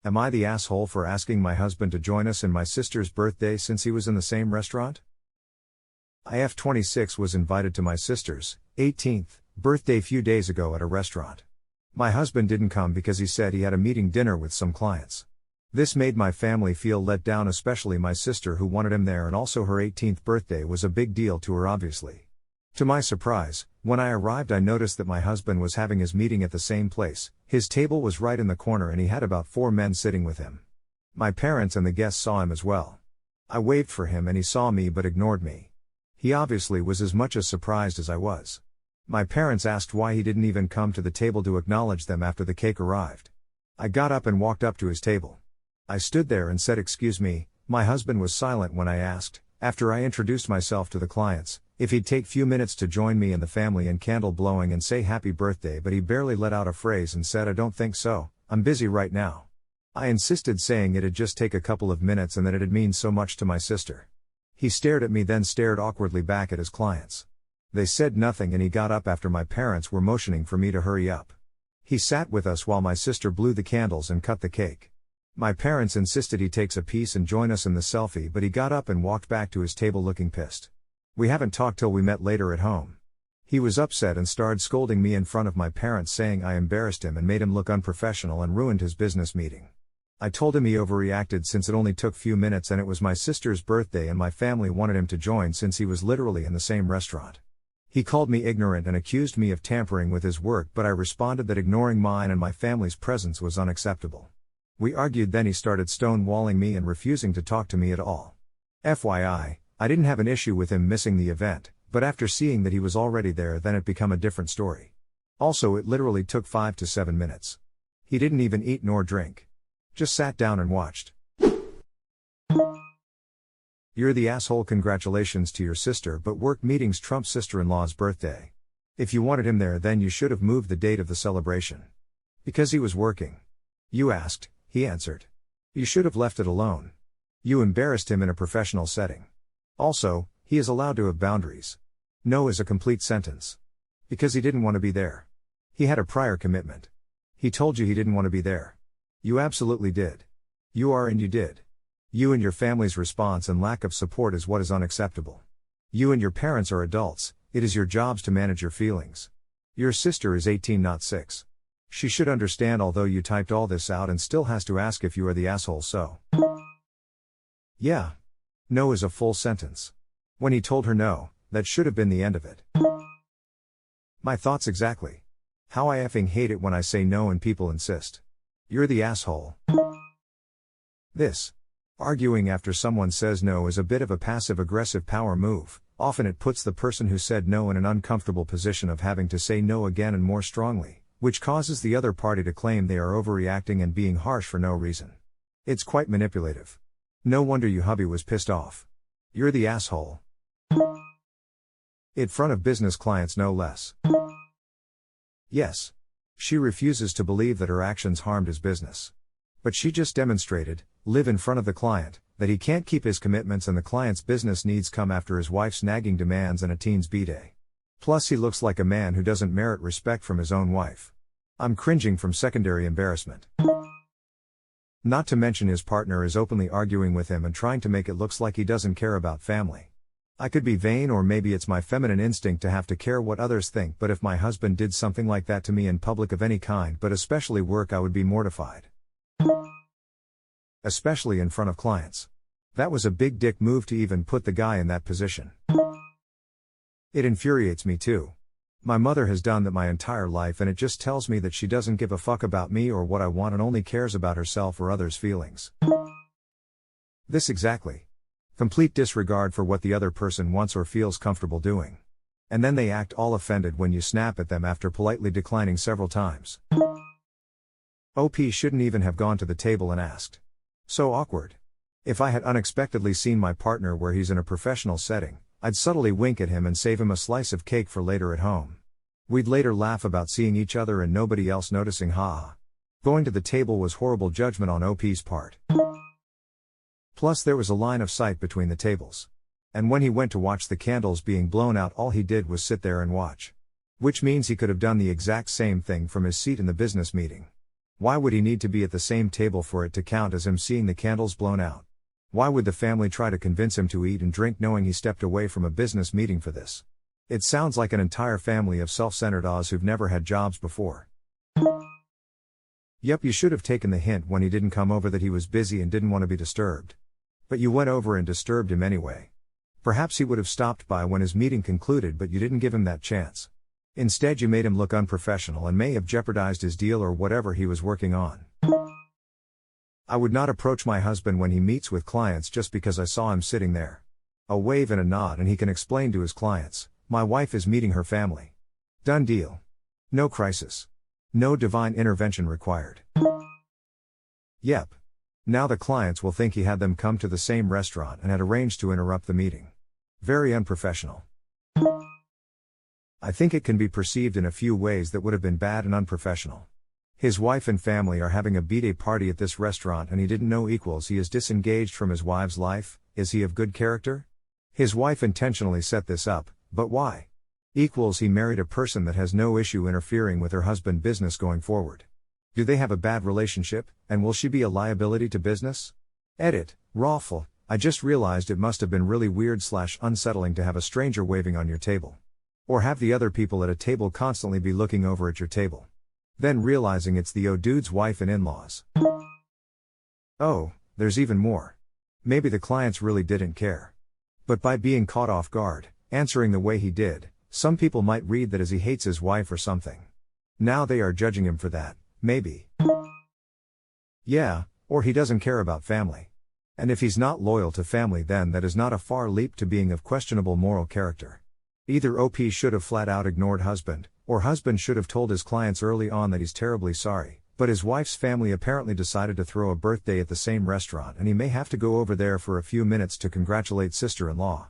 Am I the asshole for asking my husband to join us in my sister's birthday since he was in the same restaurant? IF26 was invited to my sister's 18th birthday few days ago at a restaurant. My husband didn't come because he said he had a meeting dinner with some clients. This made my family feel let down, especially my sister who wanted him there, and also her 18th birthday was a big deal to her obviously. To my surprise, when I arrived I noticed that my husband was having his meeting at the same place. His table was right in the corner and he had about 4 men sitting with him. My parents and the guests saw him as well. I waved for him and he saw me but ignored me. He obviously was as much as surprised as I was. My parents asked why he didn't even come to the table to acknowledge them after the cake arrived. I got up and walked up to his table. I stood there and said, "Excuse me." My husband was silent when I asked, after I introduced myself to the clients, if he'd take few minutes to join me and the family in candle blowing and say happy birthday, but he barely let out a phrase and said, "I don't think so, I'm busy right now." I insisted, saying it'd just take a couple of minutes and that it'd mean so much to my sister. He stared at me, then stared awkwardly back at his clients. They said nothing and he got up after my parents were motioning for me to hurry up. He sat with us while my sister blew the candles and cut the cake. My parents insisted he takes a piece and join us in the selfie, but he got up and walked back to his table looking pissed. We haven't talked till we met later at home. He was upset and started scolding me in front of my parents, saying I embarrassed him and made him look unprofessional and ruined his business meeting. I told him he overreacted since it only took few minutes and it was my sister's birthday and my family wanted him to join since he was literally in the same restaurant. He called me ignorant and accused me of tampering with his work, but I responded that ignoring mine and my family's presence was unacceptable. We argued, then he started stonewalling me and refusing to talk to me at all. FYI, I didn't have an issue with him missing the event, but after seeing that he was already there, then it became a different story. Also, it literally took 5 to 7 minutes. He didn't even eat nor drink. Just sat down and watched. You're the asshole. Congratulations to your sister, but work meetings trump sister-in-law's birthday. If you wanted him there, then you should have moved the date of the celebration. Because he was working. You asked, he answered. You should have left it alone. You embarrassed him in a professional setting. Also, he is allowed to have boundaries. No is a complete sentence. Because he didn't want to be there. He had a prior commitment. He told you he didn't want to be there. You absolutely did. You are and you did. You and your family's response and lack of support is what is unacceptable. You and your parents are adults, it is your jobs to manage your feelings. Your sister is 18, not 6. She should understand, although you typed all this out and still has to ask if you are the asshole. So yeah. No is a full sentence. When he told her no, that should have been the end of it. My thoughts exactly. How I effing hate it when I say no and people insist. You're the asshole. This. Arguing after someone says no is a bit of a passive-aggressive power move. Often it puts the person who said no in an uncomfortable position of having to say no again and more strongly, which causes the other party to claim they are overreacting and being harsh for no reason. It's quite manipulative. No wonder your hubby was pissed off. You're the asshole. In front of business clients, no less. Yes. She refuses to believe that her actions harmed his business. But she just demonstrated, live in front of the client, that he can't keep his commitments and the client's business needs come after his wife's nagging demands and a teen's b-day. Plus he looks like a man who doesn't merit respect from his own wife. I'm cringing from secondary embarrassment. Not to mention his partner is openly arguing with him and trying to make it look like he doesn't care about family. I could be vain, or maybe it's my feminine instinct to have to care what others think, but if my husband did something like that to me in public of any kind, but especially work, I would be mortified. Especially in front of clients. That was a big dick move to even put the guy in that position. It infuriates me too. My mother has done that my entire life, and it just tells me that she doesn't give a fuck about me or what I want and only cares about herself or others' feelings. This exactly. Complete disregard for what the other person wants or feels comfortable doing. And then they act all offended when you snap at them after politely declining several times. OP shouldn't even have gone to the table and asked. So awkward. If I had unexpectedly seen my partner where he's in a professional setting, I'd subtly wink at him and save him a slice of cake for later at home. We'd later laugh about seeing each other and nobody else noticing. Ha. Going to the table was horrible judgment on OP's part. Plus there was a line of sight between the tables. And when he went to watch the candles being blown out, all he did was sit there and watch. Which means he could have done the exact same thing from his seat in the business meeting. Why would he need to be at the same table for it to count as him seeing the candles blown out? Why would the family try to convince him to eat and drink knowing he stepped away from a business meeting for this? It sounds like an entire family of self-centered Oz who've never had jobs before. Yep, you should have taken the hint when he didn't come over that he was busy and didn't want to be disturbed. But you went over and disturbed him anyway. Perhaps he would have stopped by when his meeting concluded, but you didn't give him that chance. Instead, you made him look unprofessional and may have jeopardized his deal or whatever he was working on. I would not approach my husband when he meets with clients just because I saw him sitting there. A wave and a nod and he can explain to his clients, my wife is meeting her family. Done deal. No crisis. No divine intervention required. Yep. Now the clients will think he had them come to the same restaurant and had arranged to interrupt the meeting. Very unprofessional. I think it can be perceived in a few ways that would have been bad and unprofessional. His wife and family are having a B-day party at this restaurant and he didn't know equals he is disengaged from his wife's life. Is he of good character? His wife intentionally set this up, but why? Equals he married a person that has no issue interfering with her husband's business going forward. Do they have a bad relationship, and will she be a liability to business? Edit, Rawful, I just realized it must have been really weird/unsettling to have a stranger waving on your table. Or have the other people at a table constantly be looking over at your table. Then realizing it's the dude's wife and in-laws. Oh, there's even more. Maybe the clients really didn't care. But by being caught off guard, answering the way he did, some people might read that as he hates his wife or something. Now they are judging him for that, maybe. Yeah, or he doesn't care about family. And if he's not loyal to family, then that is not a far leap to being of questionable moral character. Either OP should have flat out ignored husband, or husband should have told his clients early on that he's terribly sorry, but his wife's family apparently decided to throw a birthday at the same restaurant and he may have to go over there for a few minutes to congratulate sister-in-law.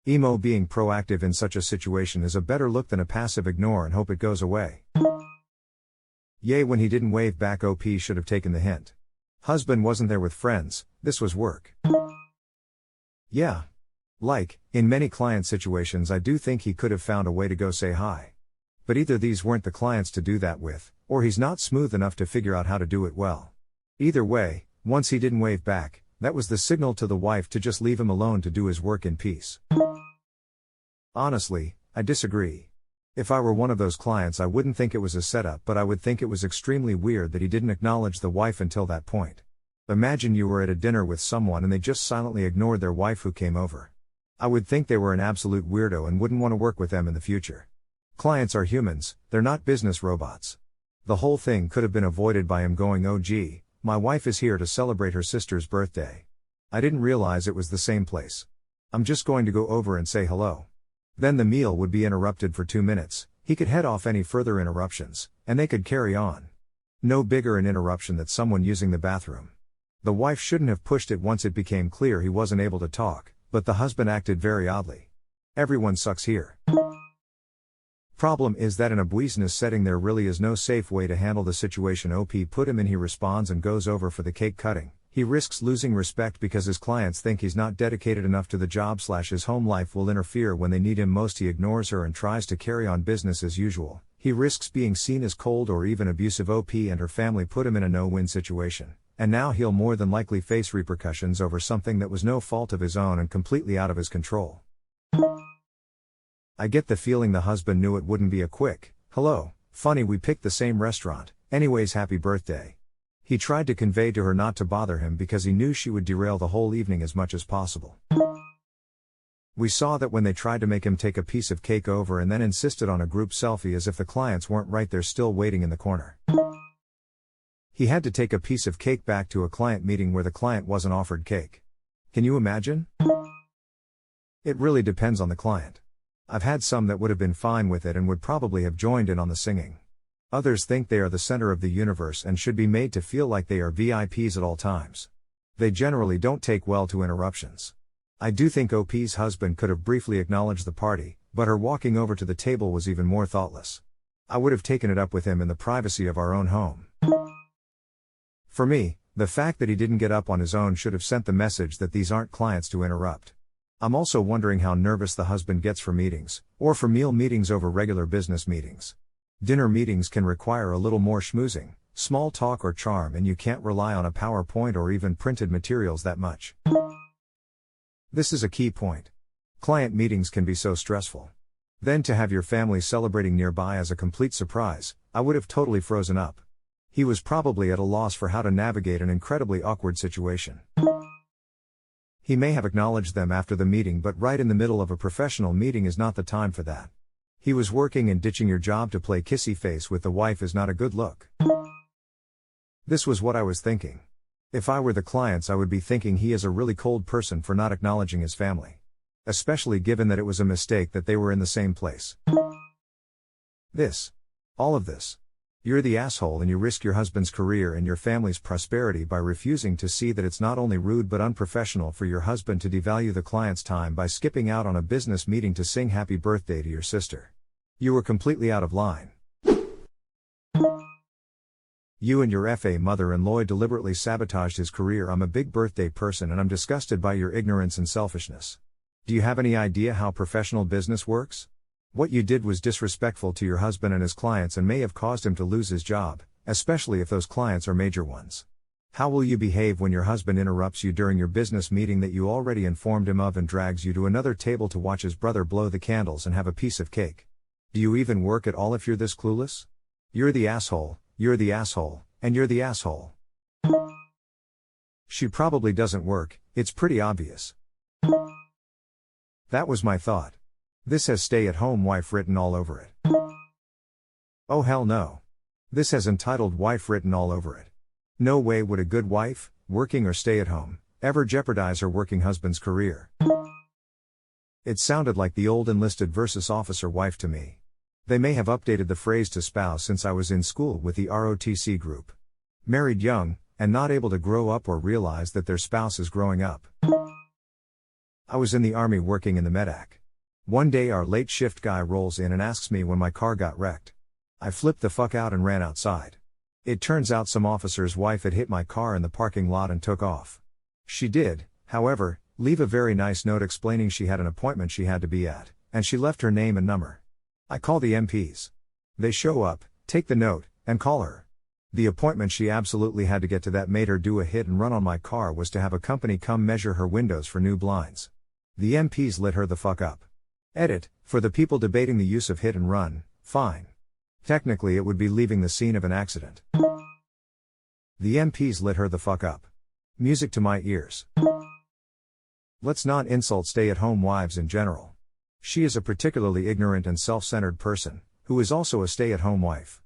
Emo being proactive in such a situation is a better look than a passive ignore and hope it goes away. Yay, when he didn't wave back, OP should have taken the hint. Husband wasn't there with friends, this was work. Yeah. Like, in many client situations I do think he could have found a way to go say hi. But either these weren't the clients to do that with, or he's not smooth enough to figure out how to do it well. Either way, once he didn't wave back, that was the signal to the wife to just leave him alone to do his work in peace. Honestly, I disagree. If I were one of those clients, I wouldn't think it was a setup, but I would think it was extremely weird that he didn't acknowledge the wife until that point. Imagine you were at a dinner with someone and they just silently ignored their wife who came over. I would think they were an absolute weirdo and wouldn't want to work with them in the future. Clients are humans, they're not business robots. The whole thing could have been avoided by him going, "Oh gee, my wife is here to celebrate her sister's birthday. I didn't realize it was the same place. I'm just going to go over and say hello." Then the meal would be interrupted for 2 minutes, he could head off any further interruptions, and they could carry on. No bigger an interruption than someone using the bathroom. The wife shouldn't have pushed it once it became clear he wasn't able to talk, but the husband acted very oddly. Everyone sucks here. Problem is that in a business setting there really is no safe way to handle the situation OP put him in. He responds and goes over for the cake cutting. He risks losing respect because his clients think he's not dedicated enough to the job/his home life will interfere when they need him most. He ignores her and tries to carry on business as usual. He risks being seen as cold or even abusive. OP and her family put him in a no-win situation, and now he'll more than likely face repercussions over something that was no fault of his own and completely out of his control. I get the feeling the husband knew it wouldn't be a quick, "Hello, funny we picked the same restaurant, anyways happy birthday." He tried to convey to her not to bother him because he knew she would derail the whole evening as much as possible. We saw that when they tried to make him take a piece of cake over and then insisted on a group selfie as if the clients weren't right there still waiting in the corner. He had to take a piece of cake back to a client meeting where the client wasn't offered cake. Can you imagine? It really depends on the client. I've had some that would have been fine with it and would probably have joined in on the singing. Others think they are the center of the universe and should be made to feel like they are VIPs at all times. They generally don't take well to interruptions. I do think OP's husband could have briefly acknowledged the party, but her walking over to the table was even more thoughtless. I would have taken it up with him in the privacy of our own home. For me, the fact that he didn't get up on his own should have sent the message that these aren't clients to interrupt. I'm also wondering how nervous the husband gets for meetings, or for meal meetings over regular business meetings. Dinner meetings can require a little more schmoozing, small talk or charm, and you can't rely on a PowerPoint or even printed materials that much. This is a key point. Client meetings can be so stressful. Then to have your family celebrating nearby as a complete surprise, I would have totally frozen up. He was probably at a loss for how to navigate an incredibly awkward situation. He may have acknowledged them after the meeting, but right in the middle of a professional meeting is not the time for that. He was working, and ditching your job to play kissy face with the wife is not a good look. This was what I was thinking. If I were the clients, I would be thinking he is a really cold person for not acknowledging his family. Especially given that it was a mistake that they were in the same place. All of this. You're the asshole, and you risk your husband's career and your family's prosperity by refusing to see that it's not only rude but unprofessional for your husband to devalue the client's time by skipping out on a business meeting to sing happy birthday to your sister. You were completely out of line. You and your FA mother-in-law deliberately sabotaged his career. I'm a big birthday person, and I'm disgusted by your ignorance and selfishness. Do you have any idea how professional business works? What you did was disrespectful to your husband and his clients and may have caused him to lose his job, especially if those clients are major ones. How will you behave when your husband interrupts you during your business meeting that you already informed him of and drags you to another table to watch his brother blow the candles and have a piece of cake? Do you even work at all if you're this clueless? You're the asshole, you're the asshole, and you're the asshole. She probably doesn't work, it's pretty obvious. That was my thought. This has stay-at-home wife written all over it. Oh hell no. This has entitled wife written all over it. No way would a good wife, working or stay-at-home, ever jeopardize her working husband's career. It sounded like the old enlisted versus officer wife to me. They may have updated the phrase to spouse since I was in school with the ROTC group. Married young, and not able to grow up or realize that their spouse is growing up. I was in the army working in the medac. One day our late shift guy rolls in and asks me when my car got wrecked. I flipped the fuck out and ran outside. It turns out some officer's wife had hit my car in the parking lot and took off. She did, however, leave a very nice note explaining she had an appointment she had to be at, and she left her name and number. I call the MPs. They show up, take the note, and call her. The appointment she absolutely had to get to that made her do a hit and run on my car was to have a company come measure her windows for new blinds. The MPs lit her the fuck up. Edit, for the people debating the use of hit and run, fine. Technically it would be leaving the scene of an accident. The MPs lit her the fuck up. Music to my ears. Let's not insult stay-at-home wives in general. She is a particularly ignorant and self-centered person, who is also a stay-at-home wife.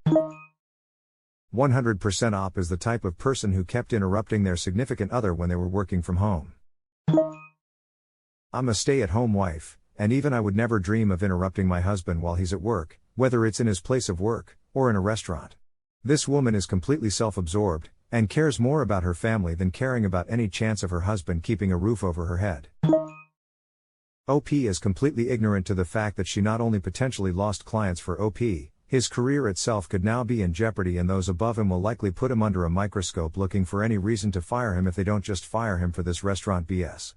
100% op is the type of person who kept interrupting their significant other when they were working from home. I'm a stay-at-home wife, and even I would never dream of interrupting my husband while he's at work, whether it's in his place of work, or in a restaurant. This woman is completely self-absorbed, and cares more about her family than caring about any chance of her husband keeping a roof over her head. OP is completely ignorant to the fact that she not only potentially lost clients for OP, his career itself could now be in jeopardy, and those above him will likely put him under a microscope looking for any reason to fire him if they don't just fire him for this restaurant BS.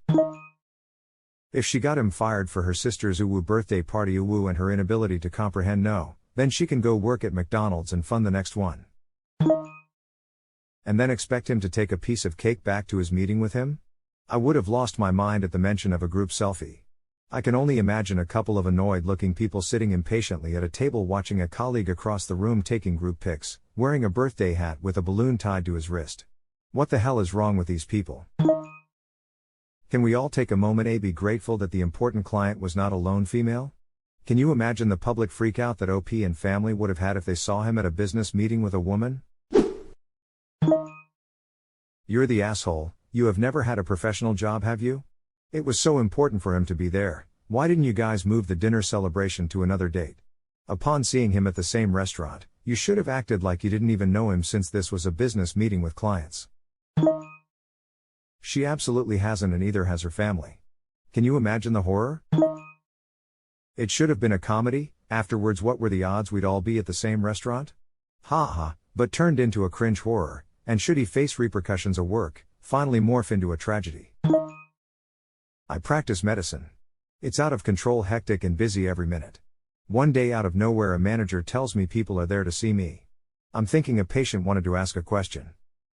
If she got him fired for her sister's uwu birthday party uwu and her inability to comprehend no, then she can go work at McDonald's and fund the next one. And then expect him to take a piece of cake back to his meeting with him? I would have lost my mind at the mention of a group selfie. I can only imagine a couple of annoyed-looking people sitting impatiently at a table watching a colleague across the room taking group pics, wearing a birthday hat with a balloon tied to his wrist. What the hell is wrong with these people? Can we all take a moment to be grateful that the important client was not a lone female? Can you imagine the public freakout that OP and family would have had if they saw him at a business meeting with a woman? You're the asshole. You have never had a professional job, have you? It was so important for him to be there. Why didn't you guys move the dinner celebration to another date? Upon seeing him at the same restaurant, you should have acted like you didn't even know him, since this was a business meeting with clients. She absolutely hasn't, and either has her family. Can you imagine the horror? It should have been a comedy. Afterwards, what were the odds we'd all be at the same restaurant? Ha ha, but turned into a cringe horror, and should he face repercussions at work, finally morph into a tragedy. I practice medicine. It's out of control, hectic and busy every minute. One day out of nowhere a manager tells me people are there to see me. I'm thinking a patient wanted to ask a question.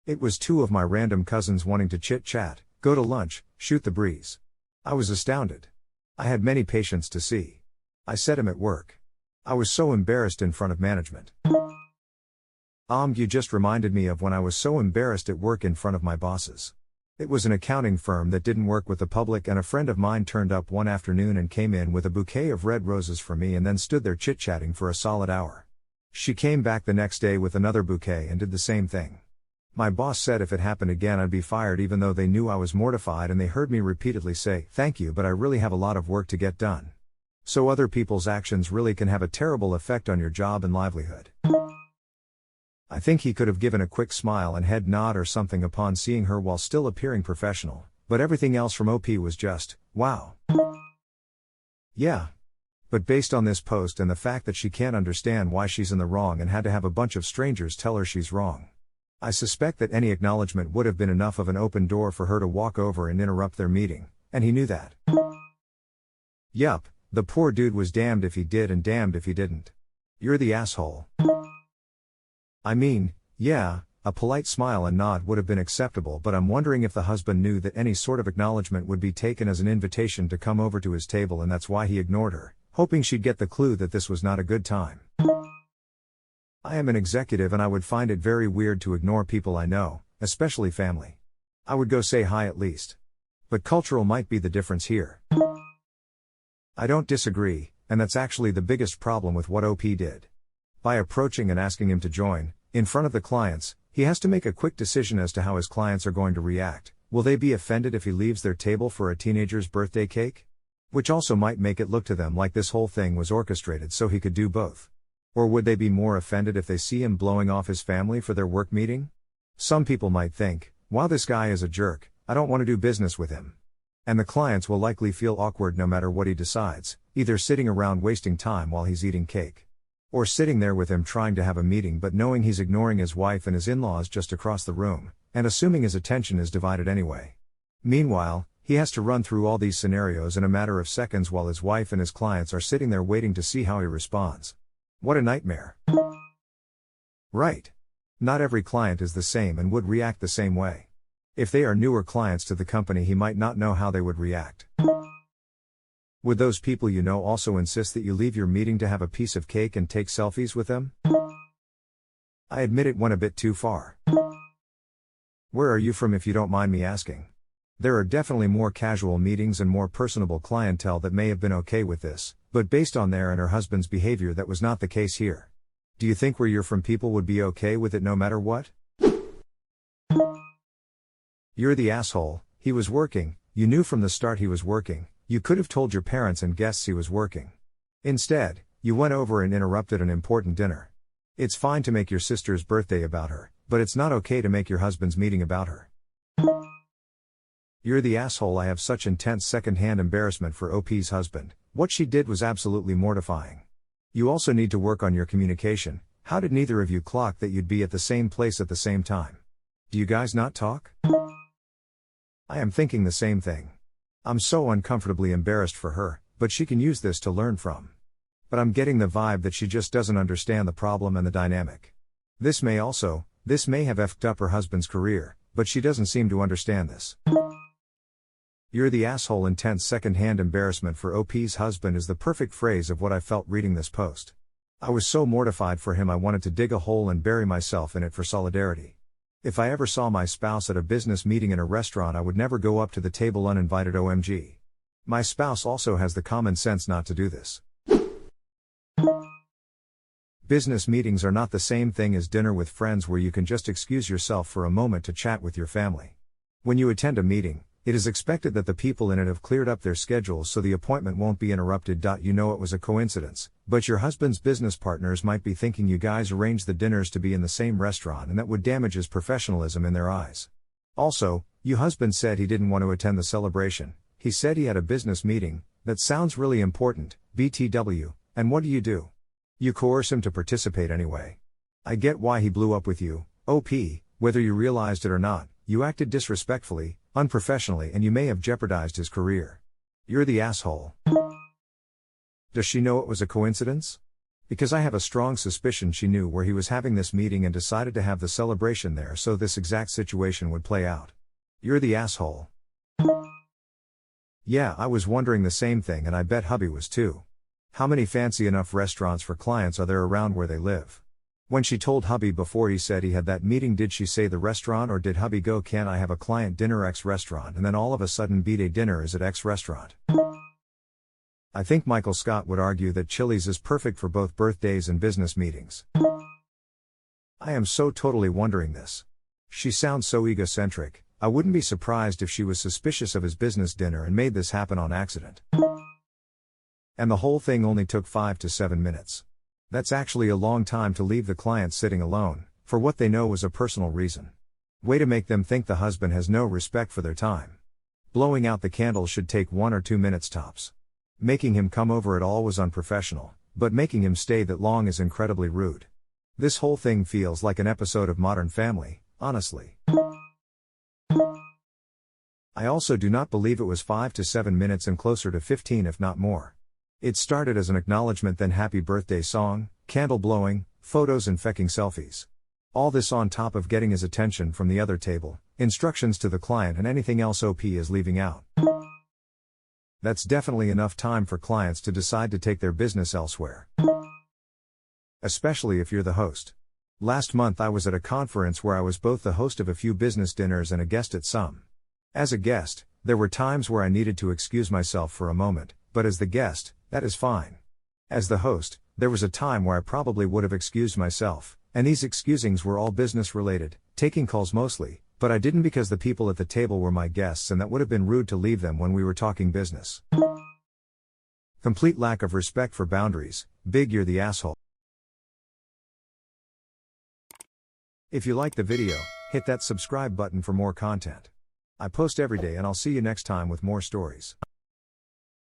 It was two of my random cousins wanting to chit-chat, go to lunch, shoot the breeze. I was astounded. I had many patients to see. I said him at work. I was so embarrassed in front of management. You just reminded me of when I was so embarrassed at work in front of my bosses. It was an accounting firm that didn't work with the public, and a friend of mine turned up one afternoon and came in with a bouquet of red roses for me and then stood there chit-chatting for a solid hour. She came back the next day with another bouquet and did the same thing. My boss said if it happened again I'd be fired, even though they knew I was mortified and they heard me repeatedly say, "Thank you, but I really have a lot of work to get done." So other people's actions really can have a terrible effect on your job and livelihood. I think he could have given a quick smile and head nod or something upon seeing her while still appearing professional, but everything else from OP was just, wow. Yeah. But based on this post and the fact that she can't understand why she's in the wrong and had to have a bunch of strangers tell her she's wrong, I suspect that any acknowledgement would have been enough of an open door for her to walk over and interrupt their meeting, and he knew that. Yup, the poor dude was damned if he did and damned if he didn't. You're the asshole. I mean, yeah, a polite smile and nod would have been acceptable, but I'm wondering if the husband knew that any sort of acknowledgement would be taken as an invitation to come over to his table, and that's why he ignored her, hoping she'd get the clue that this was not a good time. I am an executive and I would find it very weird to ignore people I know, especially family. I would go say hi at least. But cultural might be the difference here. I don't disagree, and that's actually the biggest problem with what OP did. By approaching and asking him to join, in front of the clients, he has to make a quick decision as to how his clients are going to react. Will they be offended if he leaves their table for a teenager's birthday cake? Which also might make it look to them like this whole thing was orchestrated so he could do both. Or would they be more offended if they see him blowing off his family for their work meeting? Some people might think, wow, this guy is a jerk, I don't want to do business with him. And the clients will likely feel awkward no matter what he decides, either sitting around wasting time while he's eating cake, or sitting there with him trying to have a meeting but knowing he's ignoring his wife and his in-laws just across the room, and assuming his attention is divided anyway. Meanwhile, he has to run through all these scenarios in a matter of seconds while his wife and his clients are sitting there waiting to see how he responds. What a nightmare. Right. Not every client is the same and would react the same way. If they are newer clients to the company, he might not know how they would react. Would those people you know also insist that you leave your meeting to have a piece of cake and take selfies with them? I admit it went a bit too far. Where are you from, if you don't mind me asking? There are definitely more casual meetings and more personable clientele that may have been okay with this, but based on their and her husband's behavior, that was not the case here. Do you think where you're from people would be okay with it no matter what? You're the asshole. He was working, you knew from the start he was working, you could have told your parents and guests he was working. Instead, you went over and interrupted an important dinner. It's fine to make your sister's birthday about her, but it's not okay to make your husband's meeting about her. You're the asshole. I have such intense second-hand embarrassment for OP's husband. What she did was absolutely mortifying. You also need to work on your communication. How did neither of you clock that you'd be at the same place at the same time? Do you guys not talk? I am thinking the same thing. I'm so uncomfortably embarrassed for her, but she can use this to learn from. But I'm getting the vibe that she just doesn't understand the problem and the dynamic. This may have effed up her husband's career, but she doesn't seem to understand this. You're the asshole. Intense second-hand embarrassment for OP's husband is the perfect phrase of what I felt reading this post. I was so mortified for him I wanted to dig a hole and bury myself in it for solidarity. If I ever saw my spouse at a business meeting in a restaurant, I would never go up to the table uninvited. OMG. My spouse also has the common sense not to do this. Business meetings are not the same thing as dinner with friends where you can just excuse yourself for a moment to chat with your family. When you attend a meeting, it is expected that the people in it have cleared up their schedules so the appointment won't be interrupted. You know it was a coincidence, but your husband's business partners might be thinking you guys arranged the dinners to be in the same restaurant, and that would damage his professionalism in their eyes. Also, your husband said he didn't want to attend the celebration. He said he had a business meeting. That sounds really important, BTW, and what do? You coerce him to participate anyway. I get why he blew up with you, OP, whether you realized it or not. You acted disrespectfully, unprofessionally, and you may have jeopardized his career. You're the asshole. Does she know it was a coincidence? Because I have a strong suspicion she knew where he was having this meeting and decided to have the celebration there so this exact situation would play out. You're the asshole. Yeah, I was wondering the same thing and I bet hubby was too. How many fancy enough restaurants for clients are there around where they live? When she told hubby before he said he had that meeting, did she say the restaurant or did hubby go, "Can I have a client dinner X restaurant," and then all of a sudden B-Day dinner is at X restaurant? I think Michael Scott would argue that Chili's is perfect for both birthdays and business meetings. I am so totally wondering this. She sounds so egocentric. I wouldn't be surprised if she was suspicious of his business dinner and made this happen on accident. And the whole thing only took 5 to 7 minutes. That's actually a long time to leave the client sitting alone, for what they know was a personal reason. Way to make them think the husband has no respect for their time. Blowing out the candles should take 1 or 2 minutes tops. Making him come over at all was unprofessional, but making him stay that long is incredibly rude. This whole thing feels like an episode of Modern Family, honestly. I also do not believe it was 5 to 7 minutes and closer to 15 if not more. It started as an acknowledgement, then happy birthday song, candle blowing, photos and fecking selfies. All this on top of getting his attention from the other table, instructions to the client and anything else OP is leaving out. That's definitely enough time for clients to decide to take their business elsewhere. Especially if you're the host. Last month I was at a conference where I was both the host of a few business dinners and a guest at some. As a guest, there were times where I needed to excuse myself for a moment, but as the guest, that is fine. As the host, there was a time where I probably would have excused myself, and these excusings were all business related, taking calls mostly, but I didn't because the people at the table were my guests and that would have been rude to leave them when we were talking business. Complete lack of respect for boundaries. Big, you're the asshole. If you like the video, hit that subscribe button for more content. I post every day and I'll see you next time with more stories.